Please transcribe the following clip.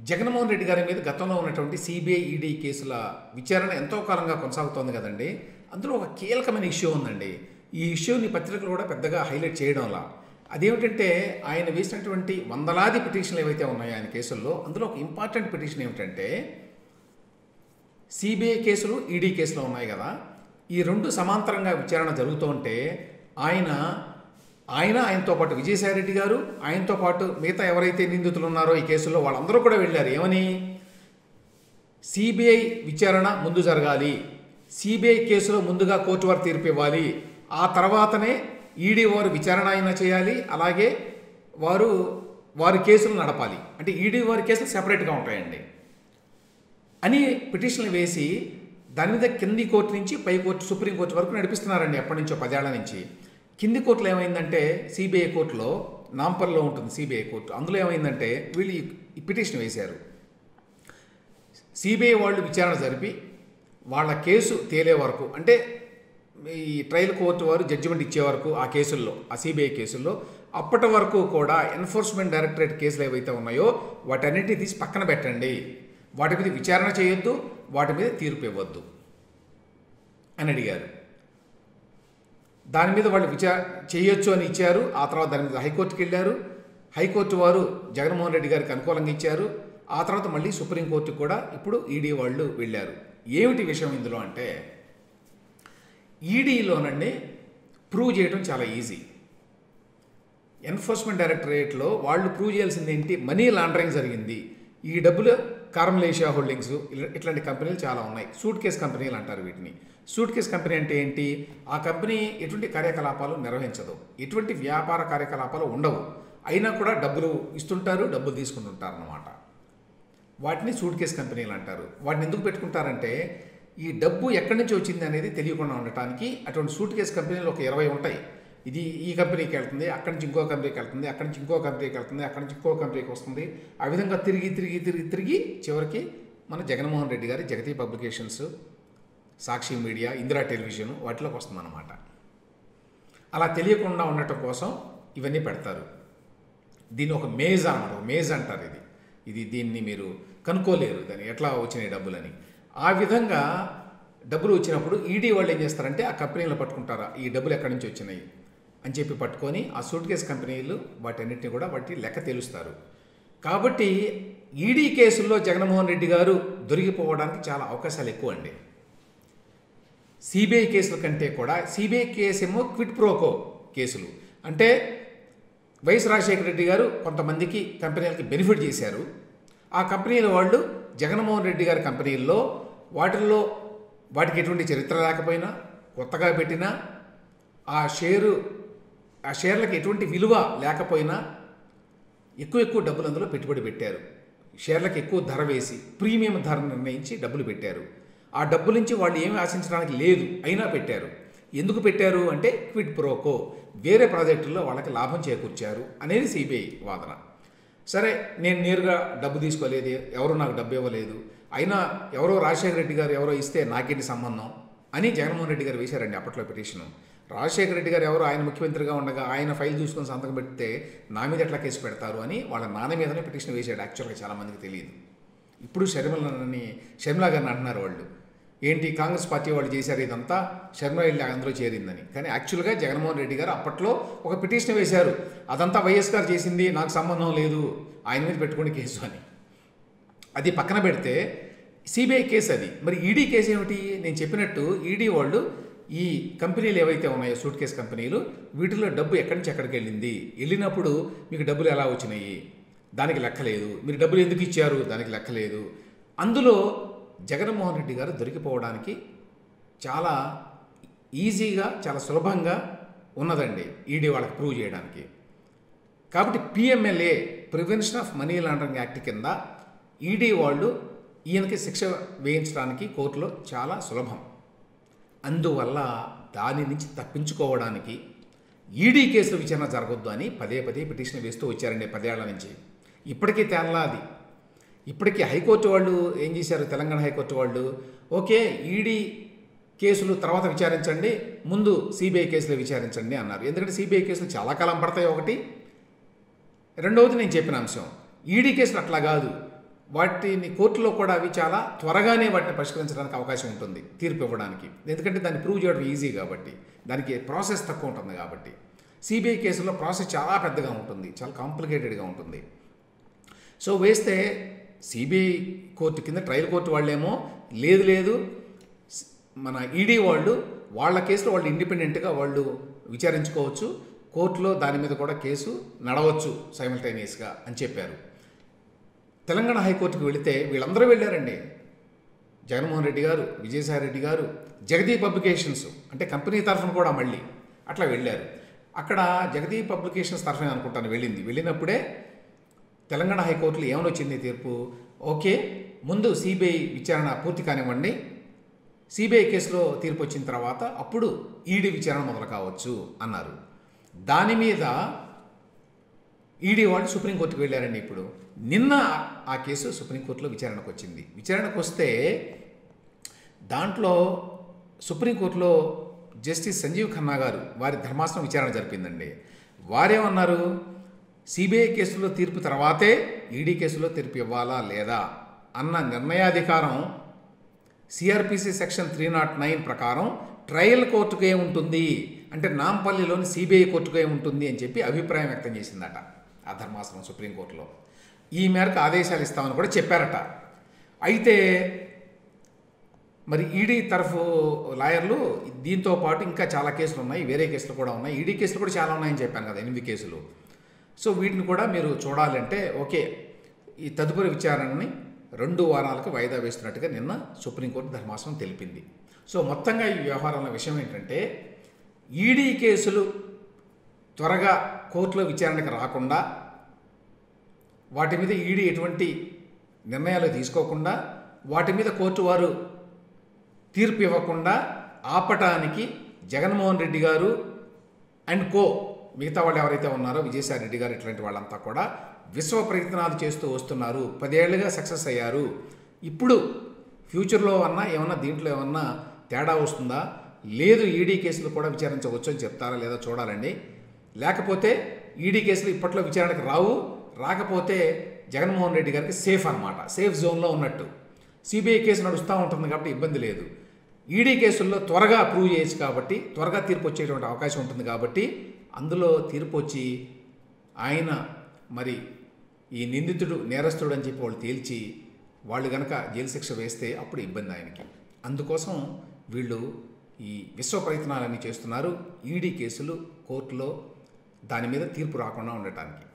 జగన్మోహన్ రెడ్డి గారి మీద గతంలో ఉన్నటువంటి సిబిఐ ఈడీ కేసుల విచారణ ఎంతో కాలంగా కొనసాగుతోంది కదండి. అందులో ఒక కీలకమైన ఇష్యూ ఉందండి. ఈ ఇష్యూని పత్రికలు కూడా పెద్దగా హైలైట్ చేయడంలా. అదేమిటంటే ఆయన వేసినటువంటి వందలాది పిటిషన్లు ఏవైతే ఉన్నాయో ఆయన కేసుల్లో, అందులో ఒక ఇంపార్టెంట్ పిటిషన్ ఏమిటంటే సిబిఐ కేసులు ఈడీ కేసులు ఉన్నాయి కదా, ఈ రెండు సమాంతరంగా విచారణ జరుగుతూ ఉంటే ఆయనతో పాటు విజయసాయిరెడ్డి గారు, ఆయనతో పాటు మిగతా ఎవరైతే నిందితులు ఉన్నారో ఈ కేసుల్లో వాళ్ళందరూ కూడా వెళ్ళారు. ఏమని? సిబిఐ విచారణ ముందు జరగాలి, సిబిఐ కేసులో ముందుగా కోర్టు వారు తీర్పు ఇవ్వాలి, ఆ తర్వాతనే ఈడీ వారు విచారణ అయినా చేయాలి, అలాగే వారి కేసులు నడపాలి. అంటే ఈడీ వారి కేసులు సెపరేట్గా ఉంటాయండి అని పిటిషన్లు వేసి దాని మీద కింది కోర్టు నుంచి పై కోర్టు సుప్రీంకోర్టు వరకు నడిపిస్తున్నారండి ఎప్పటి నుంచో 10 ఏళ్ల నుంచి. కింది కోర్టులో ఏమైందంటే సిబిఐ కోర్టులో, నాంపల్లిలో ఉంటుంది సిబిఐ కోర్టు, అందులో ఏమైందంటే వీళ్ళు ఈ పిటిషన్ వేశారు. సిబిఐ వాళ్ళు విచారణ జరిపి వాళ్ళ కేసు తేలే వరకు, అంటే ఈ ట్రయల్ కోర్టు వారు జడ్జిమెంట్ ఇచ్చే వరకు ఆ కేసుల్లో, ఆ సిబిఐ కేసుల్లో అప్పటి వరకు కూడా ఎన్ఫోర్స్మెంట్ డైరెక్టరేట్ కేసులు ఏవైతే ఉన్నాయో వాటన్నిటిని తీసి పక్కన పెట్టండి, వాటి మీద విచారణ చేయొద్దు, వాటి మీద తీర్పు ఇవ్వద్దు అని అడిగారు. దాని మీద వాళ్ళు చేయొచ్చు అని ఇచ్చారు. ఆ తర్వాత దాని మీద హైకోర్టుకి వెళ్ళారు. హైకోర్టు వారు జగన్మోహన్ రెడ్డి గారికి అనుకూలంగా ఇచ్చారు. ఆ తర్వాత మళ్ళీ సుప్రీంకోర్టుకు కూడా ఇప్పుడు ఈడీ వాళ్ళు వెళ్ళారు. ఏమిటి విషయం ఇందులో అంటే, ఈడీలోనండి ప్రూవ్ చేయడం చాలా ఈజీ. ఎన్ఫోర్స్మెంట్ డైరెక్టరేట్లో వాళ్ళు ప్రూవ్ చేయాల్సింది ఏంటి? మనీ లాండరింగ్ జరిగింది. ఈ డబ్బులు కార్మలేషియా హోల్డింగ్స్ ఇట్లాంటి కంపెనీలు చాలా ఉన్నాయి. సూట్ కేస్ కంపెనీలు అంటారు వీటిని. సూట్ కేస్ కంపెనీ అంటే ఏంటి? ఆ కంపెనీ ఎటువంటి కార్యకలాపాలు నిర్వహించదు, ఎటువంటి వ్యాపార కార్యకలాపాలు ఉండవు, అయినా కూడా డబ్బులు ఇస్తుంటారు, డబ్బులు తీసుకుంటుంటారు అన్నమాట. వాటిని సూట్ కేస్ కంపెనీలు అంటారు. వాటిని ఎందుకు పెట్టుకుంటారంటే ఈ డబ్బు ఎక్కడి నుంచి వచ్చింది అనేది తెలియకుండా ఉండటానికి. అటువంటి సూట్ కేస్ కంపెనీలు ఒక 20 ఉంటాయి. ఇది ఈ కంపెనీకి వెళ్తుంది, అక్కడి నుంచి ఇంకో కంపెనీకి వెళ్తుంది, అక్కడి నుంచి ఇంకో కంపెనీకి వెళ్తుంది, అక్కడి నుంచి ఇంకో కంపెనీకి వస్తుంది. ఆ విధంగా తిరిగి చివరికి మన జగన్మోహన్ రెడ్డి గారి జగతి పబ్లికేషన్స్, సాక్షి మీడియా, ఇందిరా టెలివిజన్ వాటిలోకి వస్తుందన్నమాట. అలా తెలియకుండా ఉండటం కోసం ఇవన్నీ పెడతారు. దీన్ని ఒక మేజ్ అన్నమాట, ఒక మేజ్ అంటారు. దీన్ని మీరు కనుక్కోలేరు దాన్ని ఎట్లా వచ్చినాయి డబ్బులని. ఆ విధంగా డబ్బులు వచ్చినప్పుడు ఈడీ వాళ్ళు ఏం చేస్తారంటే ఆ కంపెనీలు పట్టుకుంటారా, ఈ డబ్బులు ఎక్కడి నుంచి వచ్చినాయి అని చెప్పి పట్టుకొని ఆ సూట్ కేస్ కంపెనీలు వాటన్నిటిని కూడా వాటి లెక్క తెలుస్తారు. కాబట్టి ఈడీ కేసుల్లో జగన్మోహన్ రెడ్డి గారు దొరికిపోవడానికి చాలా అవకాశాలు ఎక్కువ అండి. సిబిఐ కేసుల కంటే కూడా సిబిఐ కేసు ఏమో క్విట్ ప్రోకో కేసులు. అంటే వైఎస్ రాజశేఖర రెడ్డి గారు కొంతమందికి కంపెనీలకి బెనిఫిట్ చేశారు. ఆ కంపెనీల వాళ్ళు జగన్మోహన్ రెడ్డి గారి కంపెనీల్లో వాటికి ఎటువంటి చరిత్ర లేకపోయినా, కొత్తగా పెట్టినా, ఆ షేర్లకి ఎటువంటి విలువ లేకపోయినా ఎక్కువ డబ్బులు అందులో పెట్టుబడి పెట్టారు. షేర్లకు ఎక్కువ ధర వేసి ప్రీమియం ధర నిర్ణయించి డబ్బులు పెట్టారు. ఆ డబ్బుల నుంచి వాళ్ళు ఏమీ ఆశించడానికి లేదు, అయినా పెట్టారు. ఎందుకు పెట్టారు అంటే క్విడ్ ప్రోకో, వేరే ప్రాజెక్టుల్లో వాళ్ళకి లాభం చేకూర్చారు అనేది సిబిఐ వాదన. సరే, నేను నేరుగా డబ్బు తీసుకోలేదు, ఎవరు నాకు డబ్బు ఇవ్వలేదు, అయినా ఎవరో రాజశేఖర రెడ్డి గారు ఎవరో ఇస్తే నాకేంటి సంబంధం అని జగన్మోహన్ రెడ్డి గారు వేశారండి అప్పట్లో పిటిషను. రాజశేఖర రెడ్డి గారు ఎవరో ఆయన ముఖ్యమంత్రిగా ఉండగా ఆయన ఫైల్ చూసుకొని సంతకం పెడితే నా మీద ఎట్లా కేసు పెడతారు అని వాళ్ళ నాన్న మీదనే పిటిషన్ వేశాడు. యాక్చువల్గా చాలామందికి తెలియదు. ఇప్పుడు షర్మిలా గారిని అంటున్నారు వాళ్ళు, ఏంటి కాంగ్రెస్ పార్టీ వాళ్ళు చేశారు ఇదంతా, షర్మిల వెళ్ళి అందులో చేరిందని. కానీ యాక్చువల్గా జగన్మోహన్ రెడ్డి గారు అప్పట్లో ఒక పిటిషన్ వేశారు, అదంతా వైఎస్ గారు చేసింది, నాకు సంబంధం లేదు, ఆయన మీద పెట్టుకునే కేసు అని. అది పక్కన పెడితే సిబిఐ కేసు అది. మరి ఈడీ కేసు ఏమిటి? నేను చెప్పినట్టు ఈడీ వాళ్ళు ఈ కంపెనీలు ఏవైతే ఉన్నాయో సూట్ కేస్ కంపెనీలు, వీటిలో డబ్బు ఎక్కడి నుంచి ఎక్కడికి వెళ్ళినప్పుడు మీకు డబ్బులు ఎలా వచ్చినాయి దానికి లెక్కలేదు, మీరు డబ్బులు ఎందుకు ఇచ్చారు దానికి లెక్కలేదు. అందులో జగన్మోహన్ రెడ్డి గారు దొరికిపోవడానికి చాలా ఈజీగా, చాలా సులభంగా ఉన్నదండి ఈడీ వాళ్ళకి ప్రూవ్ చేయడానికి. కాబట్టి PMLA, prevention of money laundering act కింద ఈడీ వాళ్ళు ఈయనకి శిక్ష వేయించడానికి కోర్టులో చాలా సులభం. అందువల్ల దాని నుంచి తప్పించుకోవడానికి ఈడీ కేసుల విచారణ జరగొద్దు అని పదే పిటిషన్ వేస్తూ వచ్చారండి 10 ఏళ్ల నుంచి. ఇప్పటికీ తేలా అది. ఇప్పటికీ హైకోర్టు వాళ్ళు ఏం చేశారు, తెలంగాణ హైకోర్టు వాళ్ళు, ఓకే ఈడీ కేసులు తర్వాత విచారించండి, ముందు సిబిఐ కేసులు విచారించండి అన్నారు. ఎందుకంటే సిబిఐ కేసులు చాలా కాలం పడతాయి ఒకటి. రెండవది నేను చెప్పిన అంశం, ఈడీ కేసులు అట్లా కాదు, వాటిని కోర్టులో కూడా అవి చాలా త్వరగానే వాటిని పరిష్కరించడానికి అవకాశం ఉంటుంది తీర్పు ఇవ్వడానికి. ఎందుకంటే దాన్ని ప్రూవ్ చేయడం ఈజీ కాబట్టి, దానికి ప్రాసెస్ తక్కువ ఉంటుంది కాబట్టి. సిబిఐ కేసులో ప్రాసెస్ చాలా పెద్దగా ఉంటుంది, చాలా కాంప్లికేటెడ్గా ఉంటుంది. సో వేస్తే సిబిఐ కోర్టు కింద ట్రయల్ కోర్టు వాళ్ళేమో లేదు మన ఈడీ వాళ్ళు వాళ్ళ కేసులో వాళ్ళు ఇండిపెండెంట్గా వాళ్ళు విచారించుకోవచ్చు, కోర్టులో దాని మీద కూడా కేసు నడవచ్చు సైమల్టేనియస్గా అని చెప్పారు. తెలంగాణ హైకోర్టుకు వెళితే వీళ్ళందరూ వెళ్ళారండి. జగన్మోహన్ రెడ్డి గారు, విజయసాయి రెడ్డి గారు, జగదీప్ పబ్లికేషన్స్ అంటే కంపెనీ తరఫున కూడా మళ్ళీ అట్లా వెళ్ళారు. అక్కడ జగదీప్ పబ్లికేషన్స్ తరఫున అనుకుంటాను వెళ్ళినప్పుడే తెలంగాణ హైకోర్టులో ఏమని వచ్చింది తీర్పు, ఓకే ముందు సిబిఐ విచారణ పూర్తి కానివ్వండి, సిబిఐ కేసులో తీర్పు వచ్చిన తర్వాత అప్పుడు ఈడీ విచారణ మొదలు కావచ్చు అన్నారు. దాని మీద ఈడీ వాళ్ళు సుప్రీంకోర్టుకు వెళ్ళారండి. ఇప్పుడు నిన్న ఆ కేసు సుప్రీంకోర్టులో విచారణకు వచ్చింది. విచారణకు వస్తే దాంట్లో సుప్రీంకోర్టులో జస్టిస్ సంజీవ్ ఖన్నా గారు వారి ధర్మాసనం విచారణ జరిపిందండి. వారేమన్నారు, సిబిఐ కేసులో తీర్పు తర్వాతే ఈడీ కేసులో తీర్పు ఇవ్వాలా లేదా అన్న నిర్ణయాధికారం సిఆర్పిసి సెక్షన్ 309 ప్రకారం ట్రయల్ కోర్టుకే ఉంటుంది, అంటే నాంపల్లిలోని సిబిఐ కోర్టుకే ఉంటుంది అని చెప్పి అభిప్రాయం వ్యక్తం చేసిందట ఆ ధర్మాసనం సుప్రీంకోర్టులో. ఈ మేరకు ఆదేశాలు ఇస్తామని కూడా చెప్పారట. అయితే మరి ఈడీ తరఫు లాయర్లు దీంతో పాటు ఇంకా చాలా కేసులు ఉన్నాయి, వేరే కేసులు కూడా ఉన్నాయి, ఈడీ కేసులు కూడా చాలా ఉన్నాయని చెప్పాను కదా, 8 కేసులు. సో వీటిని కూడా మీరు చూడాలంటే ఓకే ఈ తదుపరి విచారణని 2 వారాలకు వాయిదా వేస్తున్నట్టుగా నిన్న సుప్రీంకోర్టు ధర్మాసనం తెలిపింది. సో మొత్తంగా ఈ వ్యవహారంలో విషయం ఏంటంటే ఈడీ కేసులు త్వరగా కోర్టులో విచారణకు రాకుండా, వాటి మీద ఈడీ ఎటువంటి నిర్ణయాలు తీసుకోకుండా, వాటి మీద కోర్టు వారు తీర్పు ఇవ్వకుండా ఆపటానికి జగన్మోహన్ రెడ్డి గారు అండ్ కో మిగతా వాళ్ళు ఎవరైతే ఉన్నారో విజయసాయి రెడ్డి గారు ఇట్లాంటి వాళ్ళంతా కూడా విశ్వ ప్రయత్నాలు చేస్తూ వస్తున్నారు. 10 ఏళ్లుగా సక్సెస్ అయ్యారు. ఇప్పుడు ఫ్యూచర్లో ఏమన్నా దీంట్లో ఏమన్నా తేడా వస్తుందా, లేదు ఈడీ కేసులు కూడా విచారించవచ్చు అని చెప్తారా లేదా చూడాలండి. లేకపోతే ఈడీ కేసులు ఇప్పట్లో విచారణకు రాకపోతే జగన్మోహన్ రెడ్డి గారికి సేఫ్ అన్నమాట, సేఫ్ జోన్లో ఉన్నట్టు. సిబిఐ కేసు నడుస్తూ ఉంటుంది కాబట్టి ఇబ్బంది లేదు. ఈడీ కేసుల్లో త్వరగా ప్రూవ్ చేయొచ్చు కాబట్టి, త్వరగా తీర్పు వచ్చేటువంటి అవకాశం ఉంటుంది కాబట్టి అందులో తీర్పు వచ్చి ఆయన మరి ఈ నిందితుడు నేరస్తుడు అని చెప్పి వాళ్ళు తేల్చి వాళ్ళు కనుక జైలు శిక్ష వేస్తే అప్పుడు ఇబ్బంది ఆయనకి. అందుకోసం వీళ్ళు ఈ విశ్వ ప్రయత్నాలన్నీ చేస్తున్నారు ఈడీ కేసులు కోర్టులో దాని మీద తీర్పు రాకుండా ఉండటానికి.